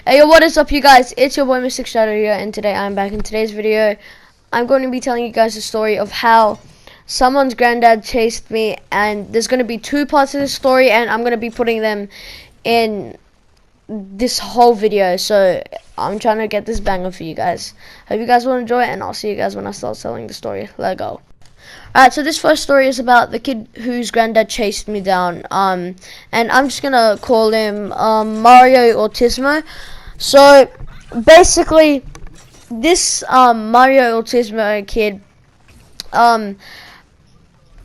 Hey yo, what is up you guys? It's your boy Mr. Shadow here, and today I'm back. In today's video I'm going to be telling you guys the story of how someone's granddad chased me, and there's going to be two parts of this story, and I'm going to be putting them in this whole video. So I'm trying to get this banger for you guys. Hope you guys will enjoy it, and I'll see you guys when I start telling the story. Let's go. Alright, so this first story is about the kid whose granddad chased me down, and I'm just gonna call him Mario Autismo. So basically, this Mario Autismo kid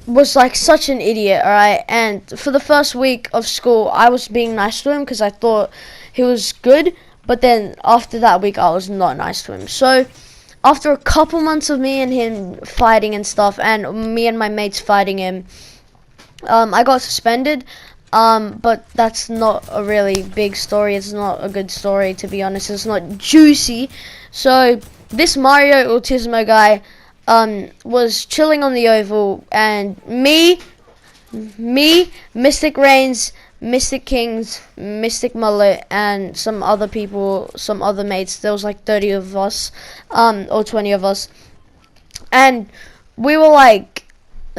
was like such an idiot, alright? And for the first week of school, I was being nice to him because I thought he was good, but then after that week, I was not nice to him. So after a couple months of me and him fighting and stuff, and me and my mates fighting him, I got suspended. But that's not a really big story. It's not a good story, to be honest. It's not juicy. So this Mario Autismo guy was chilling on the oval, and me, Mystic Reigns, Mystic Kings, Mystic Mullet, and some other people, some other mates. There was like 30 of us, or 20 of us, and we were like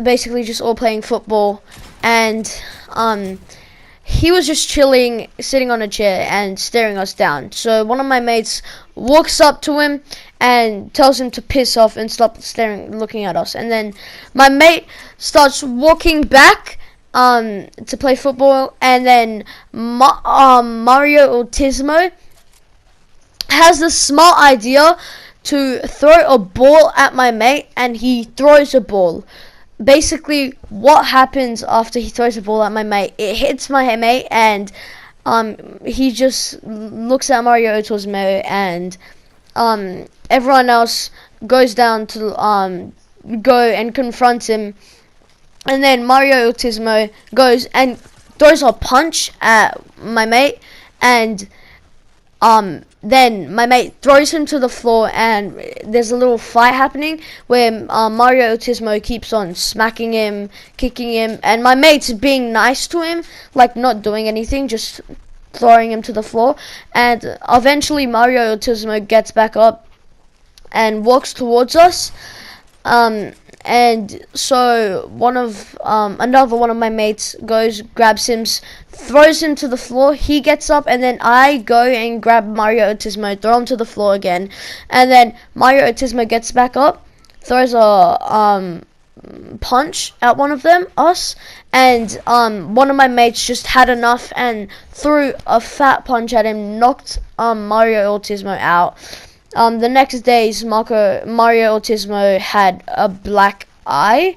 basically just all playing football, and he was just chilling, sitting on a chair and staring us down. So one of my mates walks up to him and tells him to piss off and stop staring, looking at us. And then my mate starts walking back to play football, and then Mario Autismo has the smart idea to throw a ball at my mate, and he throws a ball. Basically, what happens after he throws a ball at my mate, it hits my mate, and he just looks at Mario Autismo, and everyone else goes down to go and confront him. And then Mario Autismo goes and throws a punch at my mate, and then my mate throws him to the floor, and there's a little fight happening where Mario Autismo keeps on smacking him, kicking him, and my mate's being nice to him, like not doing anything, just throwing him to the floor. And eventually Mario Autismo gets back up and walks towards us. And so another one of my mates goes, grabs him, throws him to the floor. He gets up, and then I go and grab Mario Autismo, throw him to the floor again. And then Mario Autismo gets back up, throws a punch at one of us, and one of my mates just had enough and threw a fat punch at him, knocked Mario Autismo out. The next days, Mario Autismo had a black eye,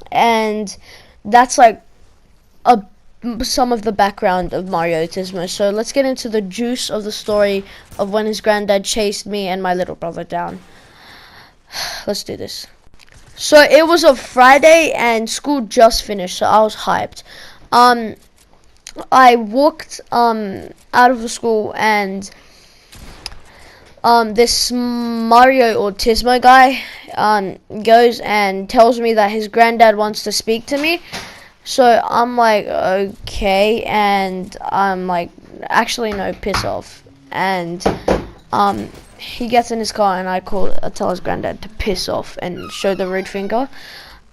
and that's like some of the background of Mario Autismo. So let's get into the juice of the story of when his granddad chased me and my little brother down. Let's do this. So it was a Friday, and school just finished, so I was hyped. I walked out of the school, and this Mario Autismo guy goes and tells me that his granddad wants to speak to me. So I'm like, okay, and I'm like, actually no, piss off. And he gets in his car, and I tell his granddad to piss off and show the rude finger.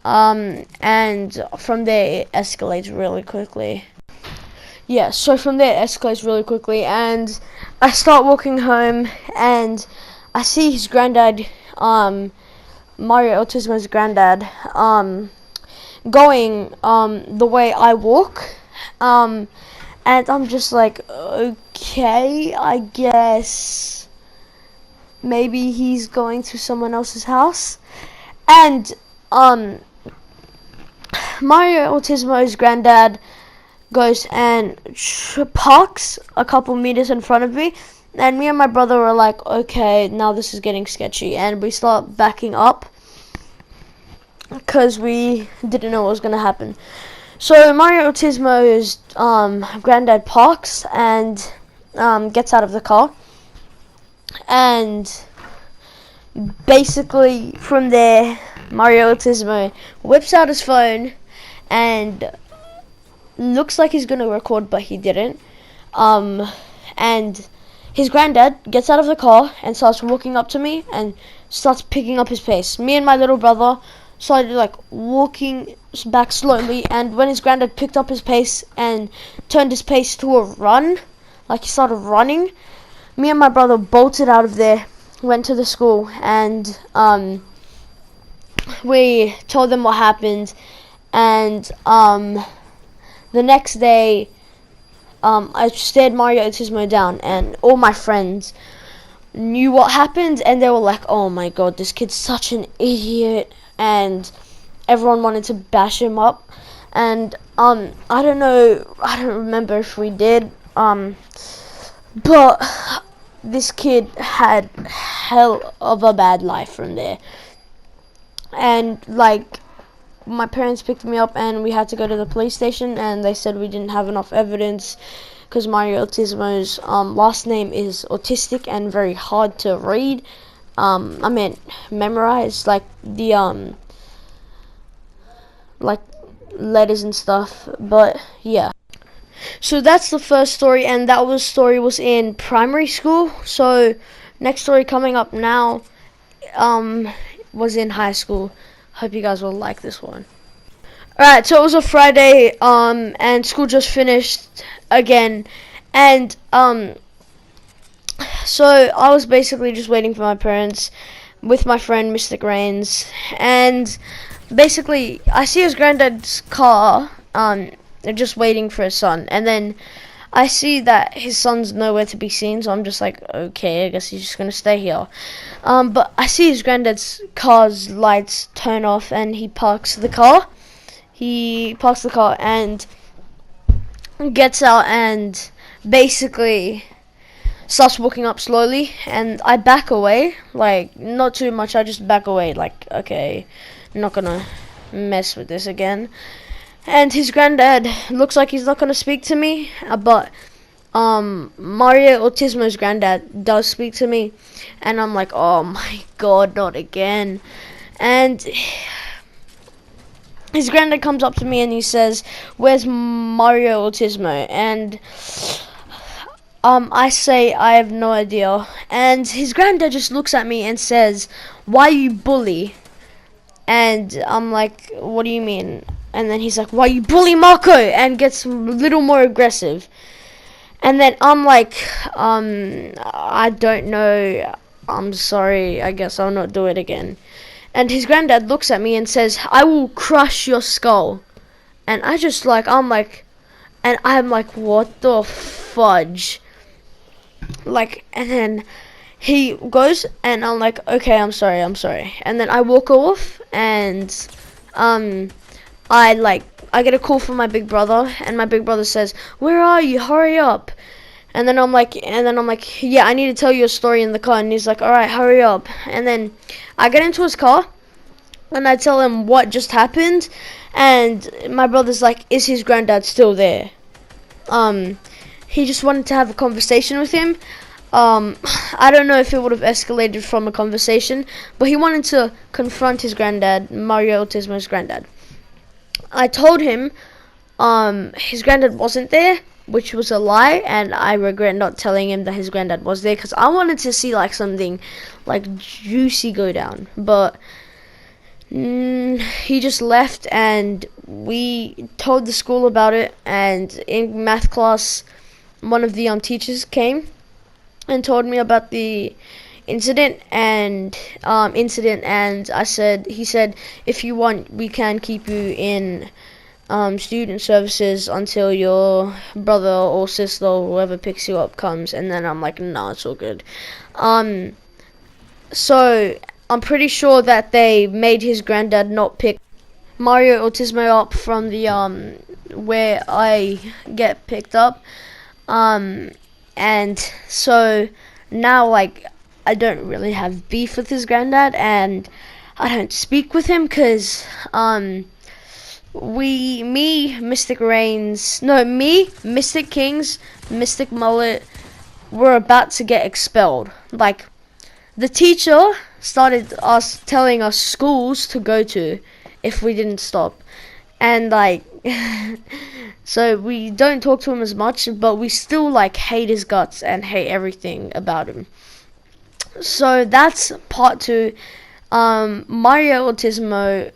And from there it escalates really quickly. Yeah, so from there it escalates really quickly, and I start walking home, and I see his granddad, Mario Autismo's granddad, going the way I walk, and I'm just like, okay, I guess maybe he's going to someone else's house. And Mario Autismo's granddad goes and parks a couple meters in front of me, and me and my brother were like, okay, now this is getting sketchy, and we start backing up because we didn't know what was going to happen. So Mario Autismo's granddad parks and gets out of the car, and basically from there Mario Autismo whips out his phone and looks like he's gonna record, but he didn't. And and his granddad gets out of the car and starts walking up to me and starts picking up his pace. Me and my little brother started like walking back slowly, and when his granddad picked up his pace and turned his pace to a run, like he started running, me and my brother bolted out of there, went to the school, and we told them what happened. And the next day, I stared Mario Autismo down, and all my friends knew what happened, and they were like, oh my god, this kid's such an idiot, and everyone wanted to bash him up. And I don't remember if we did, but this kid had hell of a bad life from there. And like, my parents picked me up and we had to go to the police station, and they said we didn't have enough evidence because Mario Autismo's last name is autistic and very hard to read. Memorize, like the like letters and stuff. But yeah. So that's the first story, and that story was in primary school. So next story coming up now was in high school. Hope you guys will like this one. Alright, so it was a Friday, and school just finished again, and so I was basically just waiting for my parents with my friend Mystic Rains, and basically I see his granddad's car, just waiting for his son, and then I see that his son's nowhere to be seen, so I'm just like, okay, I guess he's just gonna stay here. But I see his granddad's car's lights turn off, and he parks the car. He parks the car and gets out and basically starts walking up slowly, and I back away, like not too much, I just back away, like, okay, I'm not gonna mess with this again. And his granddad looks like he's not gonna speak to me, but Mario Autismo's granddad does speak to me, and I'm like, oh my god, not again. And his granddad comes up to me and he says, where's Mario Autismo? And I say I have no idea, and his granddad just looks at me and says, why you bully? And I'm like, what do you mean? And then he's like, why you bully Marco? And gets a little more aggressive. And then I'm like, I don't know, I'm sorry, I guess I'll not do it again. And his granddad looks at me and says, I will crush your skull. And I'm like, what the fudge? Like, and then he goes, and I'm like, okay, I'm sorry. And then I walk off, and I get a call from my big brother, and my big brother says, where are you? Hurry up. And then I'm like, yeah, I need to tell you a story in the car. And he's like, alright, hurry up. And then I get into his car, and I tell him what just happened, and my brother's like, is his granddad still there? He just wanted to have a conversation with him. I don't know if it would have escalated from a conversation, but he wanted to confront his granddad, Mario Autismo's granddad. I told him his granddad wasn't there, which was a lie, and I regret not telling him that his granddad was there, because I wanted to see like something like juicy go down. But he just left, and we told the school about it, and in math class one of the teachers came and told me about the incident, and he said, if you want, we can keep you in student services until your brother or sister or whoever picks you up comes. And then I'm like, no, it's all good. So I'm pretty sure that they made his granddad not pick Mario Autismo up from the where I get picked up, and so now, like, I don't really have beef with his granddad, and I don't speak with him, because Mystic Kings, Mystic Mullet were about to get expelled. Like, the teacher started telling us schools to go to if we didn't stop, and like, So we don't talk to him as much, but we still like hate his guts and hate everything about him. So that's part 2. Mario Autismo.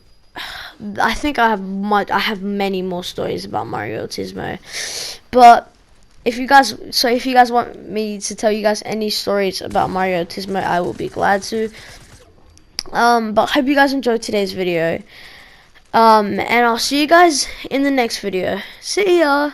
I think I have many more stories about Mario Autismo, but if you guys want me to tell you guys any stories about Mario Autismo, I will be glad to. But hope you guys enjoyed today's video. And I'll see you guys in the next video. See ya.